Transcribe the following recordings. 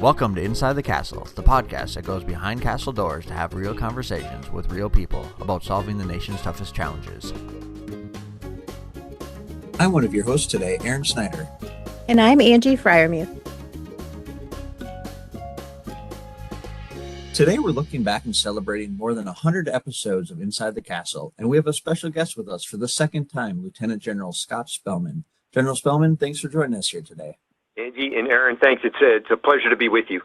Welcome to Inside the Castle, the podcast that goes behind castle doors to have real conversations with real people about solving the nation's toughest challenges. I'm one of your hosts today, Aaron Snyder. And I'm Angie Fryermuth. Today we're looking back and celebrating more than 100 episodes of Inside the Castle, and we have a special guest with us for the second time, Lieutenant General Scott Spellmon. General Spellmon, thanks for joining us here today. Angie and Aaron, thanks. It's a pleasure to be with you.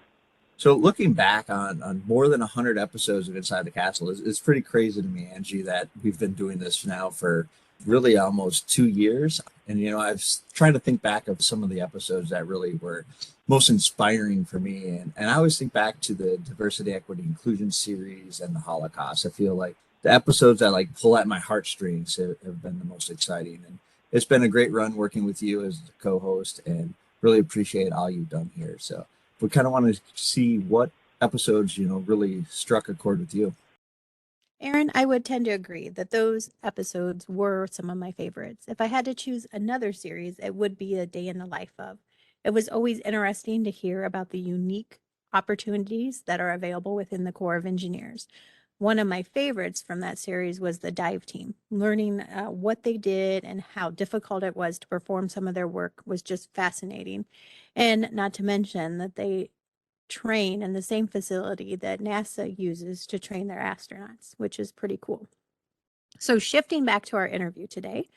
So looking back on more than 100 episodes of Inside the Castle, it's pretty crazy to me, Angie, that we've been doing this now for really almost 2 years. And, I was trying to think back of some of the episodes that really were most inspiring for me. And I always think back to the Diversity, Equity, Inclusion series and the Holocaust. I feel like the episodes that pull at my heartstrings have been the most exciting. And it's been a great run working with you as the co-host, and really appreciate all you've done here. So we kind of want to see what episodes, really struck a chord with you. Aaron, I would tend to agree that those episodes were some of my favorites. If I had to choose another series, it would be A Day in the Life of. It was always interesting to hear about the unique opportunities that are available within the Corps of Engineers. One of my favorites from that series was the dive team. Learning what they did and how difficult it was to perform some of their work was just fascinating. And not to mention that they train in the same facility that NASA uses to train their astronauts, which is pretty cool. So shifting back to our interview today,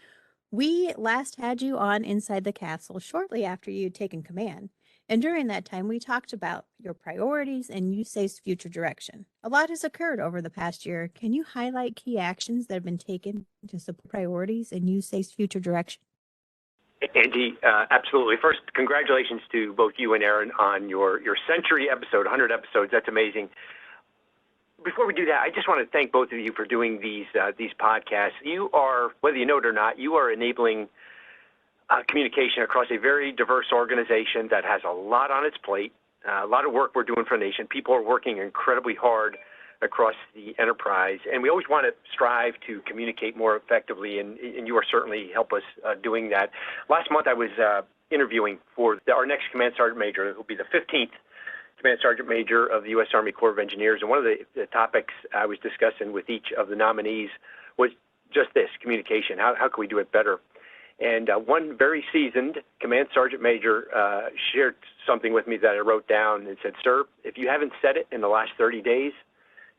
we last had you on Inside the Castle shortly after you'd taken command. And during that time, we talked about your priorities and USAC's future direction. A lot has occurred over the past year. Can you highlight key actions that have been taken to support priorities and USAC's future direction? Angie, absolutely. First, congratulations to both you and Aaron on your century episode, 100 episodes. That's amazing. Before we do that, I just want to thank both of you for doing these podcasts. You are, whether you know it or not, you are enabling communication across a very diverse organization that has a lot on its plate, a lot of work we're doing for the nation. People are working incredibly hard across the enterprise, and we always want to strive to communicate more effectively, and you are certainly help us doing that. Last month I was interviewing for our next Command Sergeant Major. It will be the 15th Command Sergeant Major of the U.S. Army Corps of Engineers, and one of the topics I was discussing with each of the nominees was just this, communication. How can we do it better? And one very seasoned Command Sergeant Major shared something with me that I wrote down and said, "Sir, if you haven't said it in the last 30 days,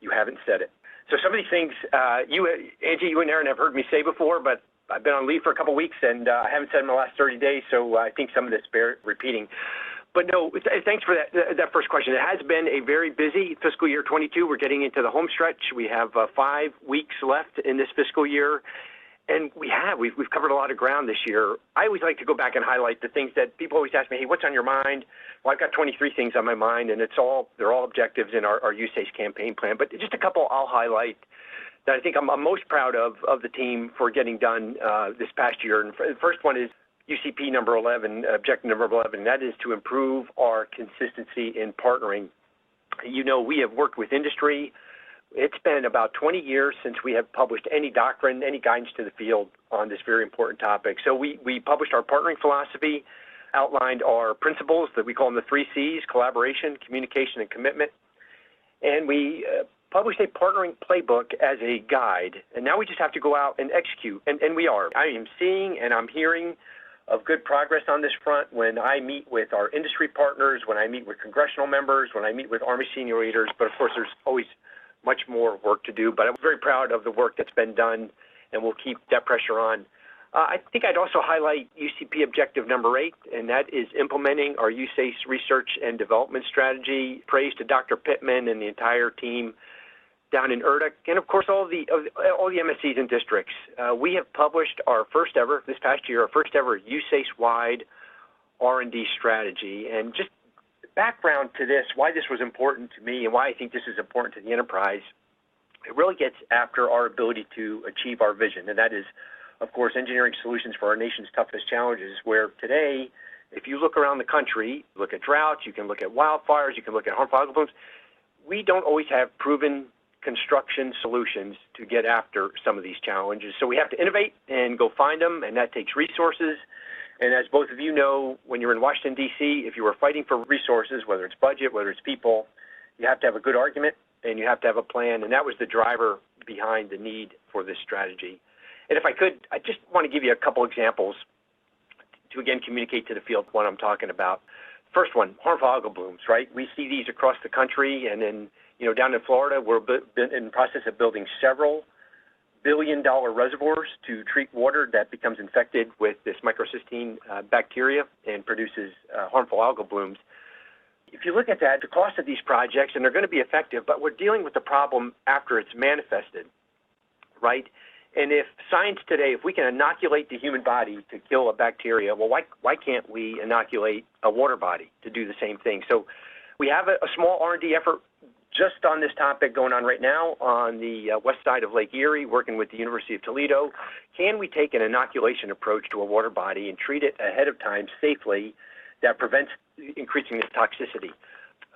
you haven't said it." So some of these things, Angie, you and Aaron have heard me say before, but I've been on leave for a couple of weeks, and I haven't said it in the last 30 days, so I think some of this bears repeating. But no, thanks for that first question. It has been a very busy fiscal year 22. We're getting into the home stretch. We have 5 weeks left in this fiscal year. And we've covered a lot of ground this year. I always like to go back and highlight the things that people always ask me, hey, what's on your mind? Well, I've got 23 things on my mind, and they're all objectives in our USACE campaign plan. But just a couple I'll highlight that I think I'm most proud of the team for getting done this past year. And the first one is UCP number 11, objective number 11, and that is to improve our consistency in partnering. We have worked with industry. It's been about 20 years since we have published any doctrine, any guidance to the field on this very important topic. So we published our partnering philosophy, outlined our principles that we call them the 3 C's, collaboration, communication, and commitment. And we published a partnering playbook as a guide. And now we just have to go out and execute. And we are. I am seeing and I'm hearing of good progress on this front when I meet with our industry partners, when I meet with congressional members, when I meet with Army senior leaders. But of course, there's always much more work to do, but I'm very proud of the work that's been done, and we'll keep that pressure on. I think I'd also highlight UCP objective number 8, and that is implementing our USACE research and development strategy. Praise to Dr. Pittman and the entire team down in Erdek, and of course all the MSCs and districts. We have published our first ever USACE-wide R&D strategy, and just background to this, why this was important to me and why I think this is important to the enterprise, it really gets after our ability to achieve our vision, and that is, of course, engineering solutions for our nation's toughest challenges, where today, if you look around the country, look at droughts, you can look at wildfires, you can look at harmful algal blooms, we don't always have proven construction solutions to get after some of these challenges. So we have to innovate and go find them, and that takes resources. And as both of you know, when you're in Washington, D.C., if you are fighting for resources, whether it's budget, whether it's people, you have to have a good argument and you have to have a plan. And that was the driver behind the need for this strategy. And if I could, I just want to give you a couple examples to, again, communicate to the field what I'm talking about. First one, harmful algal blooms, right? We see these across the country, and then, down in Florida, we're in the process of building several billion-dollar reservoirs to treat water that becomes infected with this microcystine bacteria and produces harmful algal blooms. If you look at that, the cost of these projects, and they're going to be effective, but we're dealing with the problem after it's manifested, right? And if science today, if we can inoculate the human body to kill a bacteria, well, why can't we inoculate a water body to do the same thing? So we have a small R&D effort just on this topic going on right now on the west side of Lake Erie, working with the University of Toledo. Can we take an inoculation approach to a water body and treat it ahead of time safely that prevents increasing the toxicity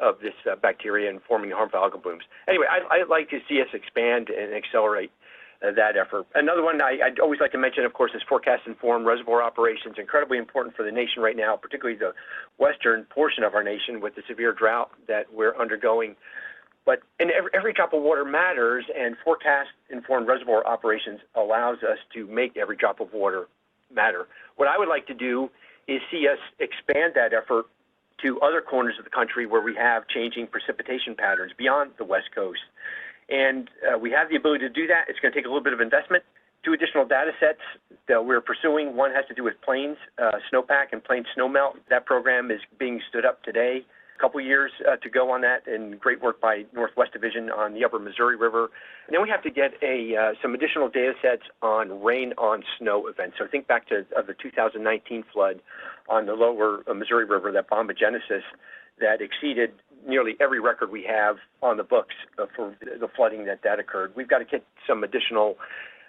of this bacteria and forming harmful algal blooms? Anyway, I'd like to see us expand and accelerate that effort. Another one I'd always like to mention, of course, is forecast-informed reservoir operations, incredibly important for the nation right now, particularly the western portion of our nation with the severe drought that we're undergoing. But every drop of water matters, and forecast-informed reservoir operations allows us to make every drop of water matter. What I would like to do is see us expand that effort to other corners of the country where we have changing precipitation patterns beyond the West Coast. And we have the ability to do that. It's going to take a little bit of investment. 2 additional data sets that we're pursuing. One has to do with plains snowpack and plains snowmelt. That program is being stood up today. A couple years to go on that, and great work by Northwest Division on the upper Missouri River. And then we have to get some additional data sets on rain on snow events. So think back to the 2019 flood on the lower Missouri River, that bombogenesis that exceeded nearly every record we have on the books for the flooding that occurred. We've got to get some additional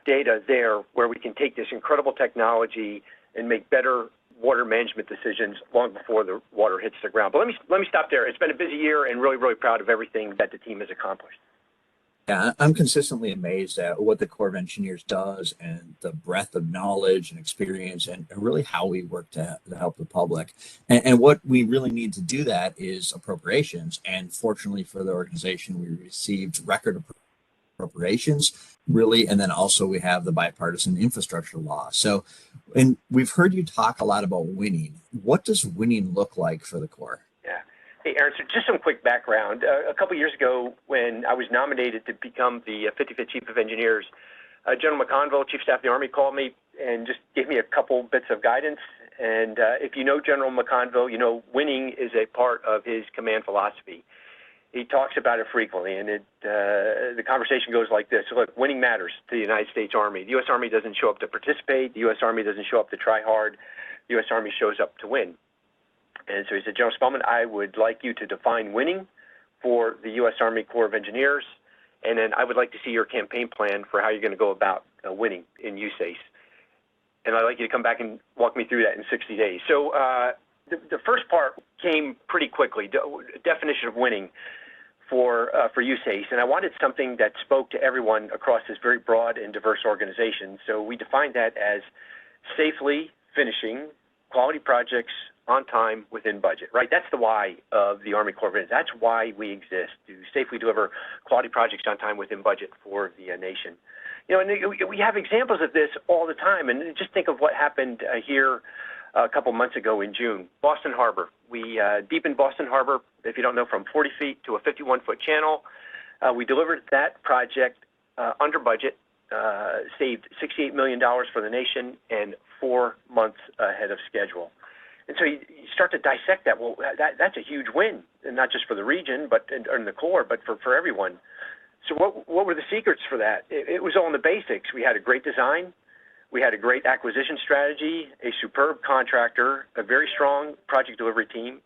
data there where we can take this incredible technology and make better water management decisions long before the water hits the ground. But let me stop there. It's been a busy year, and really, really proud of everything that the team has accomplished. Yeah, I'm consistently amazed at what the Corps of Engineers does and the breadth of knowledge and experience and really how we work to help the public. And what we really need to do that is appropriations. And fortunately for the organization, we received record appropriations, really. And then also we have the bipartisan infrastructure law. So, and we've heard you talk a lot about winning. What does winning look like for the Corps? Hey, Aaron, so just some quick background. A couple years ago, when I was nominated to become the 55th Chief of Engineers, General McConville, Chief of Staff of the Army, called me and just gave me a couple bits of guidance. And if you know General McConville, you know winning is a part of his command philosophy. He talks about it frequently, and the conversation goes like this. So look, winning matters to the United States Army. The U.S. Army doesn't show up to participate. The U.S. Army doesn't show up to try hard. The U.S. Army shows up to win. And so he said, General Spellmon, I would like you to define winning for the U.S. Army Corps of Engineers, and then I would like to see your campaign plan for how you're going to go about winning in USACE. And I'd like you to come back and walk me through that in 60 days. So the first part came pretty quickly, definition of winning for USACE. And I wanted something that spoke to everyone across this very broad and diverse organization. So we defined that as safely finishing quality projects on time, within budget, right? That's the why of the Army Corps of Engineers. That's why we exist, to safely deliver quality projects on time, within budget for the nation. And we have examples of this all the time. And just think of what happened here a couple months ago in June. Boston Harbor. We deepened Boston Harbor, if you don't know, from 40 feet to a 51-foot channel. We delivered that project under budget, saved $68 million for the nation, and 4 months ahead of schedule. And so you start to dissect that. Well, that's a huge win, and not just for the region, but in the Corps, but for everyone. So what were the secrets for that? It was all in the basics. We had a great design. We had a great acquisition strategy, a superb contractor, a very strong project delivery team.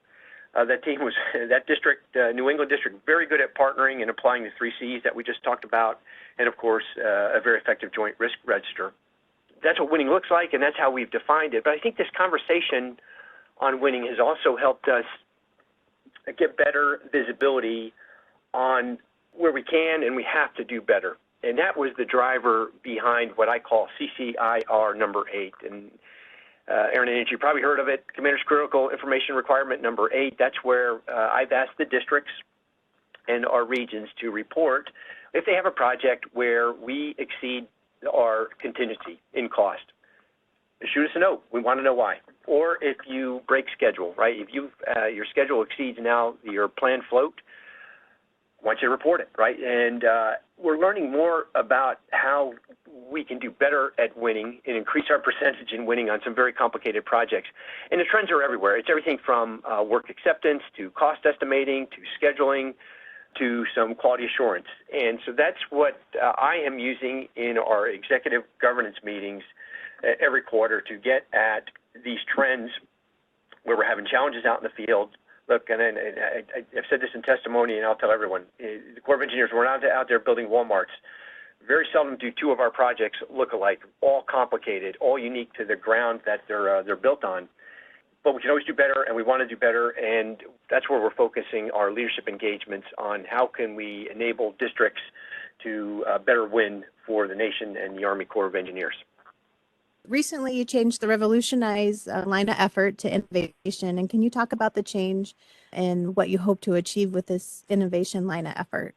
That team was, that district, New England district, very good at partnering and applying the 3 C's that we just talked about, and of course, a very effective joint risk register. That's what winning looks like, and that's how we've defined it. But I think this conversation on winning has also helped us get better visibility on where we can and we have to do better. And that was the driver behind what I call CCIR number 8. And Aaron and Angie, you probably heard of it, Commander's Critical Information Requirement number 8. That's where I've asked the districts and our regions to report if they have a project where we exceed our contingency in cost. Shoot us a note. We want to know why. Or if you break schedule, right? If your schedule exceeds now your planned float, I want you to report it, right? And we're learning more about how we can do better at winning and increase our percentage in winning on some very complicated projects. And the trends are everywhere. It's everything from work acceptance to cost estimating to scheduling to some quality assurance. And so that's what I am using in our executive governance meetings every quarter to get at these trends where we're having challenges out in the field. Look, and I've said this in testimony, and I'll tell everyone, the Corps of Engineers, we're not out there building Walmarts. Very seldom do two of our projects look alike, all complicated, all unique to the ground that they're built on. But we can always do better, and we want to do better, and that's where we're focusing our leadership engagements on how can we enable districts to better win for the nation and the Army Corps of Engineers. Recently, you changed the Revolutionize line of effort to innovation. And can you talk about the change and what you hope to achieve with this innovation line of effort?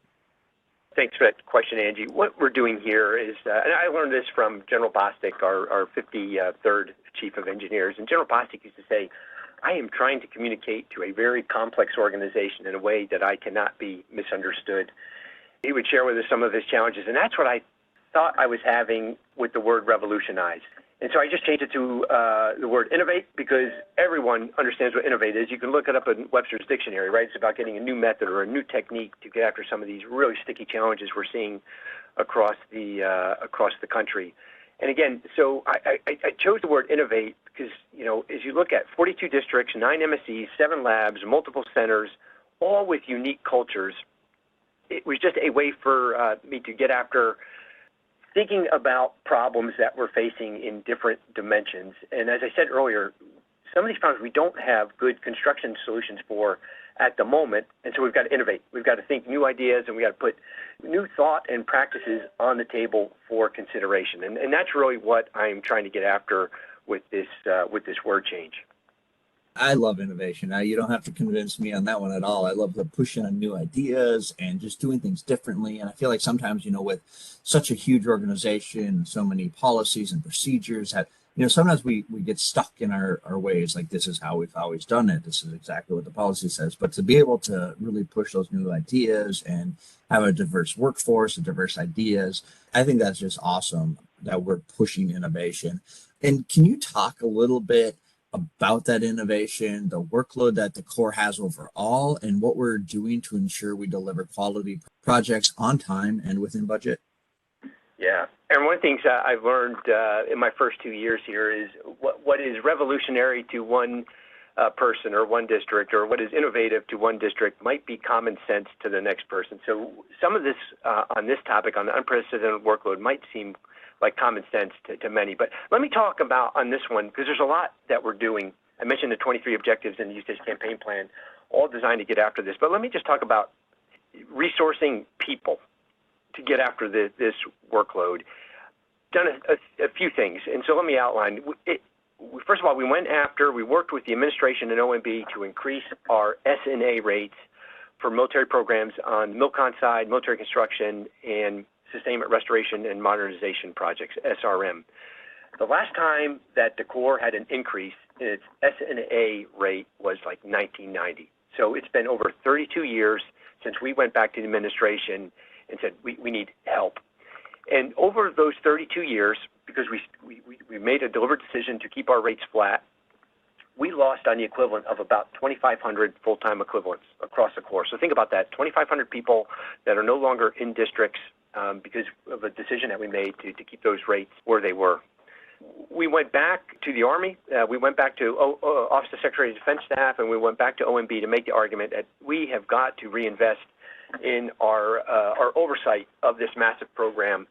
Thanks for that question, Angie. What we're doing here is, and I learned this from General Bostic, our 53rd Chief of Engineers. And General Bostic used to say, I am trying to communicate to a very complex organization in a way that I cannot be misunderstood. He would share with us some of his challenges, and that's what I thought I was having with the word revolutionize. And so I just changed it to the word innovate because everyone understands what innovate is. You can look it up in Webster's dictionary, right? It's about getting a new method or a new technique to get after some of these really sticky challenges we're seeing across the country. And again, so I chose the word innovate because, you know, as you look at 42 districts, 9 MSCs, 7 labs, multiple centers, all with unique cultures, it was just a way for me to get after thinking about problems that we're facing in different dimensions. And as I said earlier, some of these problems we don't have good construction solutions for at the moment, and so we've got to innovate. We've got to think new ideas, and we've got to put new thought and practices on the table for consideration. And that's really what I'm trying to get after with this word change. I love innovation. Now, you don't have to convince me on that one at all. I love the pushing on new ideas and just doing things differently. And I feel like sometimes, you know, with such a huge organization, so many policies and procedures that, you know, sometimes we get stuck in our ways. Like, this is how we've always done it. This is exactly what the policy says. But to be able to really push those new ideas and have a diverse workforce and diverse ideas, I think that's just awesome that we're pushing innovation. And can you talk a little bit about that innovation, the workload that the Corps has overall, and what we're doing to ensure we deliver quality projects on time and within budget? Yeah, and one of the things I've learned in my first 2 years here is what is revolutionary to one person or one district, or what is innovative to one district might be common sense to the next person. So some of this on this topic, on the unprecedented workload, might seem like common sense to many. But let me talk about on this one, because there's a lot that we're doing. I mentioned the 23 objectives in the Use Case Campaign Plan, all designed to get after this. But let me just talk about resourcing people to get after this workload. Done a few things, and so let me outline. First of all, we worked with the administration and OMB to increase our S&A rates for military programs on the MILCON side, military construction, and Sustainment, Restoration, and Modernization Projects, SRM. The last time that the Corps had an increase in its S&A rate was like 1990. So it's been over 32 years since we went back to the administration and said, we need help. And over those 32 years, because we made a deliberate decision to keep our rates flat, we lost on the equivalent of about 2,500 full-time equivalents across the Corps. So think about that, 2,500 people that are no longer in districts because of a decision that we made to keep those rates where they were. We went back to the Army, we went back to Office of Secretary of Defense staff, and we went back to OMB to make the argument that we have got to reinvest in our oversight of this massive program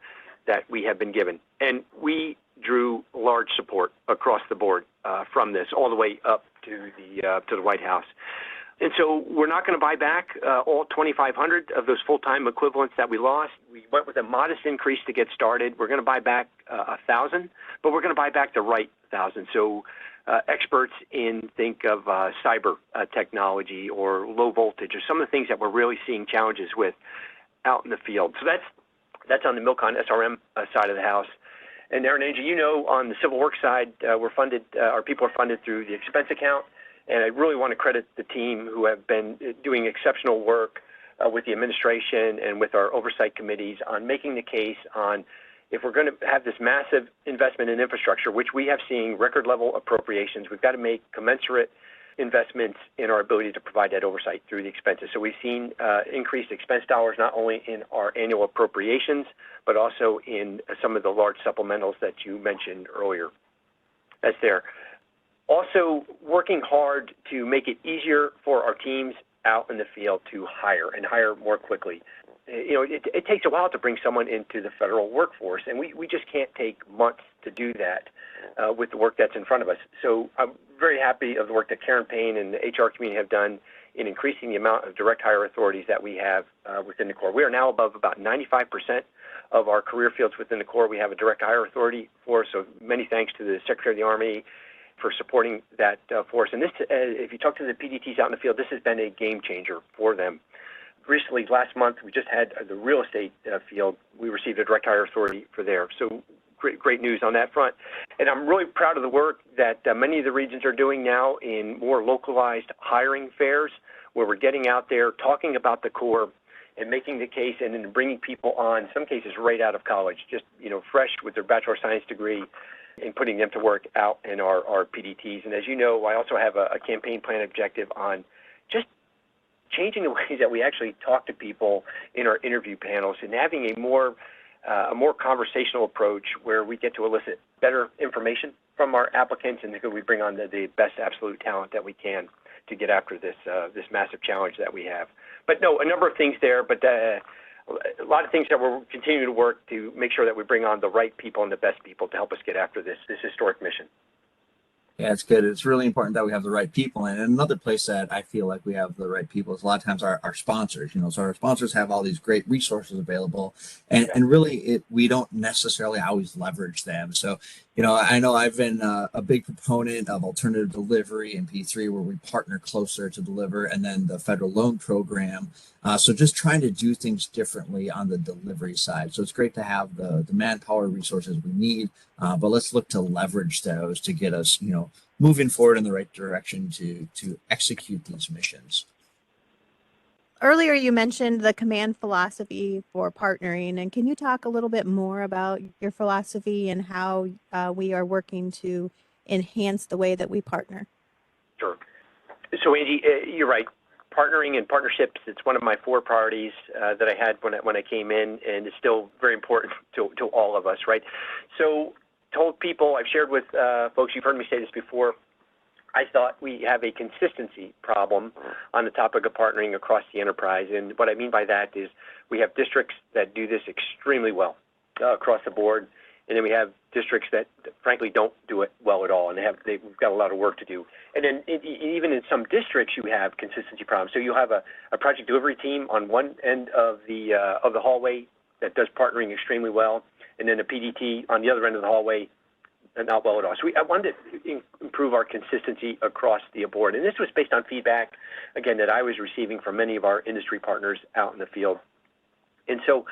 that we have been given. And we drew large support across the board from this, all the way up to the White House. And so we're not going to buy back all 2,500 of those full-time equivalents that we lost. We went with a modest increase to get started. We're going to buy back 1,000, but we're going to buy back the right thousand. So experts in, think of cyber technology or low voltage or some of the things that we're really seeing challenges with out in the field. So that's on the Milcon SRM side of the house. And Aaron, Angie, you know, on the civil works side, we're funded, our people are funded through the expense account. And I really want to credit the team who have been doing exceptional work with the administration and with our oversight committees on making the case on if we're going to have this massive investment in infrastructure, which we have seen record level appropriations, we've got to make commensurate investments in our ability to provide that oversight through the expenses. So we've seen increased expense dollars not only in our annual appropriations, but also in some of the large supplementals that you mentioned earlier. That's there. Also working hard to make it easier for our teams out in the field to hire and hire more quickly. You know, it takes a while to bring someone into the federal workforce, and we just can't take months to do that with the work that's in front of us. So I'm very happy of the work that Karen Payne and the HR community have done in increasing the amount of direct hire authorities that we have within the Corps. We are now above about 95% of our career fields within the Corps. We have a direct hire authority for, so many thanks to the Secretary of the Army for supporting that force. And this, if you talk to the PDTs out in the field, this has been a game changer for them. Recently, last month, we just had the real estate field. We received a direct hire authority for there. So great news on that front. And I'm really proud of the work that many of the regions are doing now in more localized hiring fairs, where we're getting out there, talking about the Corps, and making the case, and then bringing people on, in some cases right out of college, just, you know, fresh with their Bachelor of Science degree, and putting them to work out in our PDTs. And as you know, I also have a campaign plan objective on just changing the ways that we actually talk to people in our interview panels and having a more conversational approach where we get to elicit better information from our applicants, and we bring on the best absolute talent that we can to get after this massive challenge that we have. But no, a number of things there, but a lot of things that we're continuing to work to make sure that we bring on the right people and the best people to help us get after this historic mission. Yeah, it's good. It's really important that we have the right people. And another place that I feel like we have the right people is a lot of times our sponsors, you know, so our sponsors have all these great resources available, and really we don't necessarily always leverage them. So, you know I've been a big proponent of alternative delivery in P3, where we partner closer to deliver, and then the federal loan program. So just trying to do things differently on the delivery side. So it's great to have the manpower resources we need, but let's look to leverage those to get us, you know, moving forward in the right direction to execute these missions. Earlier, you mentioned the command philosophy for partnering, and can you talk a little bit more about your philosophy and how we are working to enhance the way that we partner? Sure. So, Angie, you're right. Partnering and partnerships, it's one of my 4 priorities that I had when I came in, and it's still very important to all of us, right? So, told people, I've shared with folks, you've heard me say this before, I thought we have a consistency problem on the topic of partnering across the enterprise. And what I mean by that is we have districts that do this extremely well across the board, and then we have districts that frankly don't do it well at all, and they've got a lot of work to do. And then even in some districts, you have consistency problems. So you have a project delivery team on one end of the hallway that does partnering extremely well, and then a PDT on the other end of the hallway not well at all. So I wanted to improve our consistency across the board. And this was based on feedback, again, that I was receiving from many of our industry partners out in the field. And so,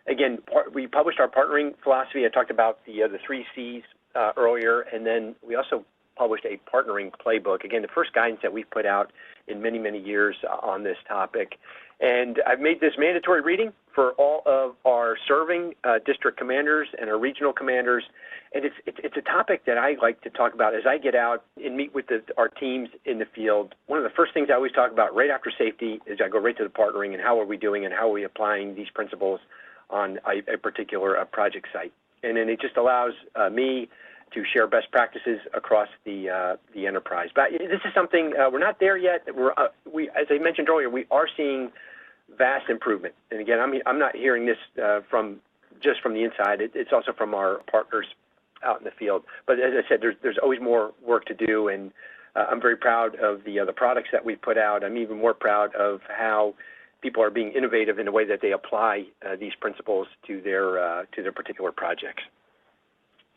again, we published our partnering philosophy. I talked about the 3 C's earlier, and then we also published a partnering playbook. Again, the first guidance that we've put out in many, many years on this topic. And I've made this mandatory reading for all of our serving district commanders and our regional commanders. And it's a topic that I like to talk about as I get out and meet with our teams in the field. One of the first things I always talk about right after safety is I go right to the partnering and how are we doing and how are we applying these principles on a particular project site. And then it just allows me to share best practices across the enterprise. But this is something, we're not there yet. We, as I mentioned earlier, we are seeing vast improvement. And again, I'm not hearing this just from the inside. It's also from our partners out in the field. But as I said, there's always more work to do, and I'm very proud of the products that we put out. I'm even more proud of how people are being innovative in the way that they apply these principles to their particular projects.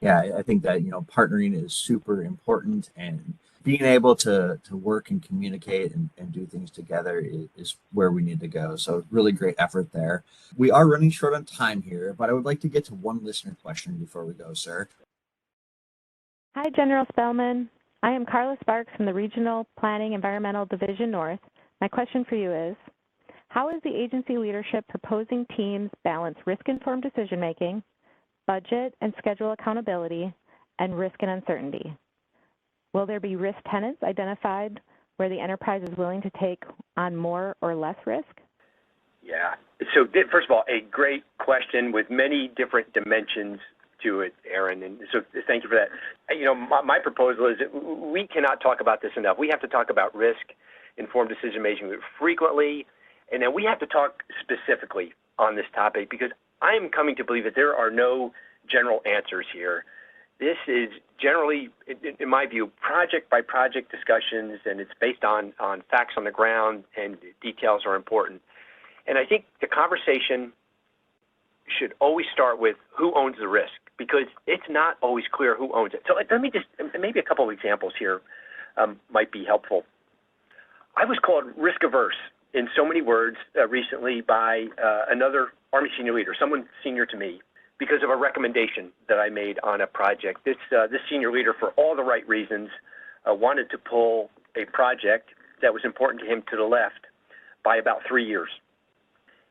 Yeah, I think that, partnering is super important, and being able to work and communicate and do things together is where we need to go. So really great effort there. We are running short on time here, but I would like to get to one listener question before we go, sir. Hi, General Spellmon. I am Carla Sparks from the Regional Planning Environmental Division North. My question for you is, how is the agency leadership proposing teams balance risk-informed decision-making, budget and schedule accountability, and risk and uncertainty? Will there be risk tenants identified where the enterprise is willing to take on more or less risk? Yeah. So first of all, a great question with many different dimensions to it, Aaron, and so thank you for that. My proposal is that we cannot talk about this enough. We have to talk about risk-informed decision-making frequently, and then we have to talk specifically on this topic, because I am coming to believe that there are no general answers here. This is generally, in my view, project-by-project discussions, and it's based on facts on the ground, and details are important. And I think the conversation should always start with who owns the risk, because it's not always clear who owns it. So let me just, maybe a couple of examples here might be helpful. I was called risk averse in so many words recently by another Army senior leader, someone senior to me, because of a recommendation that I made on a project. This senior leader, for all the right reasons, wanted to pull a project that was important to him to the left by about 3 years.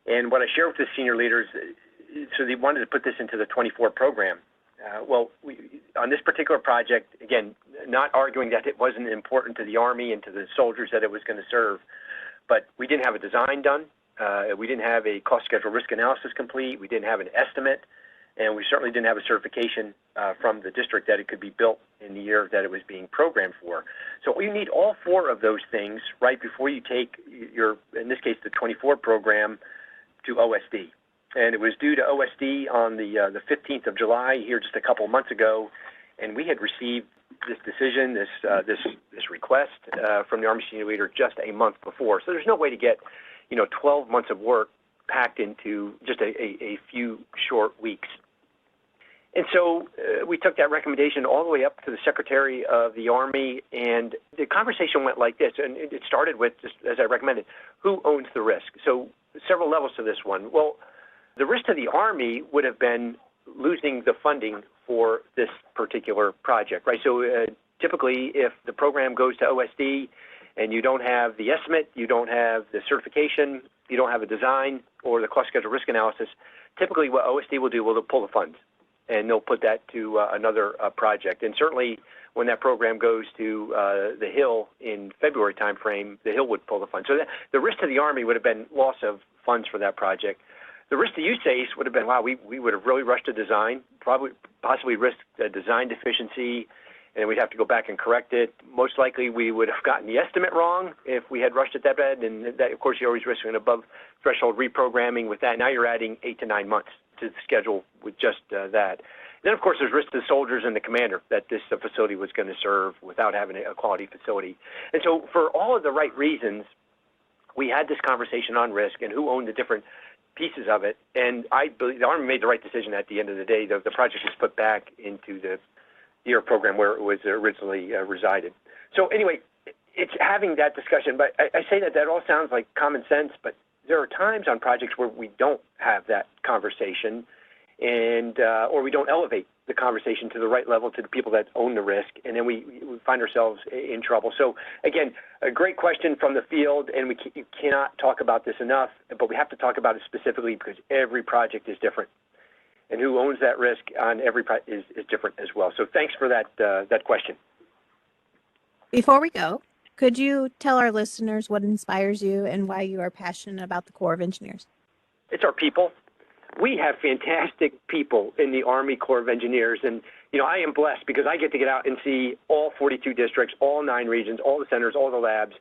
And what I shared with the senior leaders, so they wanted to put this into the 24 program. On this particular project, again, not arguing that it wasn't important to the Army and to the soldiers that it was going to serve, but we didn't have a design done. We didn't have a cost schedule risk analysis complete. We didn't have an estimate, and we certainly didn't have a certification from the district that it could be built in the year that it was being programmed for. So you need all four of those things right before you take your, in this case, the 24 program to OSD. And it was due to OSD on the 15th of July here just a couple of months ago, and we had received this decision, this request from the Army senior leader just a month before. So there's no way to get 12 months of work packed into just a few short weeks. And so we took that recommendation all the way up to the Secretary of the Army, and the conversation went like this, and it started with, just as I recommended, who owns the risk? So several levels to this one. Well, the risk to the Army would have been losing the funding for this particular project, right? So typically, if the program goes to OSD and you don't have the estimate, you don't have the certification, you don't have a design or the cost schedule risk analysis, typically what OSD will do, they'll pull the funds and they'll put that to another project. And certainly when that program goes to the Hill in February timeframe, the Hill would pull the funds. So the risk to the Army would have been loss of funds for that project. The risk to USACE would have been, wow, we would have really rushed a design, possibly risked a design deficiency, and we'd have to go back and correct it. Most likely we would have gotten the estimate wrong if we had rushed it that bad, and that, of course, you're always risking an above threshold reprogramming with that. Now you're adding 8 to 9 months to the schedule with just that. Then, of course, there's risk to the soldiers and the commander that this facility was going to serve without having a quality facility. And so for all of the right reasons, we had this conversation on risk and who owned the different pieces of it, and I believe the Army made the right decision at the end of the day. The project was put back into the year program where it was originally resided. So anyway, it's having that discussion, but I say that all sounds like common sense, but there are times on projects where we don't have that conversation, and or we don't elevate the conversation to the right level to the people that own the risk, and then we find ourselves in trouble. So again, a great question from the field, and you cannot talk about this enough, but we have to talk about it specifically because every project is different, and who owns that risk on every project is different as well. So thanks for that question. Before we go, could you tell our listeners what inspires you and why you are passionate about the Corps of Engineers? It's our people. We have fantastic people in the Army Corps of Engineers, and I am blessed because I get to get out and see all 42 districts, all 9 regions, all the centers, all the labs.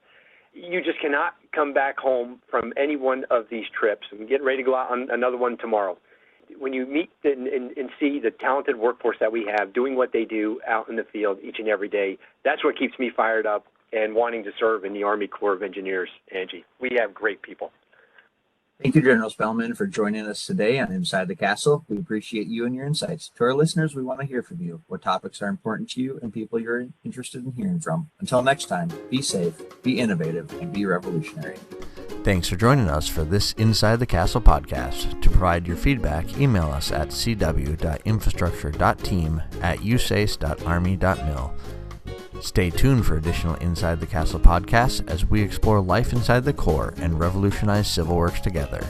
You just cannot come back home from any one of these trips. I'm getting ready to go out on another one tomorrow. When you meet and see the talented workforce that we have doing what they do out in the field each and every day, that's what keeps me fired up and wanting to serve in the Army Corps of Engineers, Angie. We have great people. Thank you, General Spellmon, for joining us today on Inside the Castle. We appreciate you and your insights. To our listeners, we want to hear from you. What topics are important to you and people you're interested in hearing from? Until next time, be safe, be innovative, and be revolutionary. Thanks for joining us for this Inside the Castle podcast. To provide your feedback, email us at cw.infrastructure.team@usace.army.mil. Stay tuned for additional Inside the Castle podcasts as we explore life inside the Corps and revolutionize civil works together.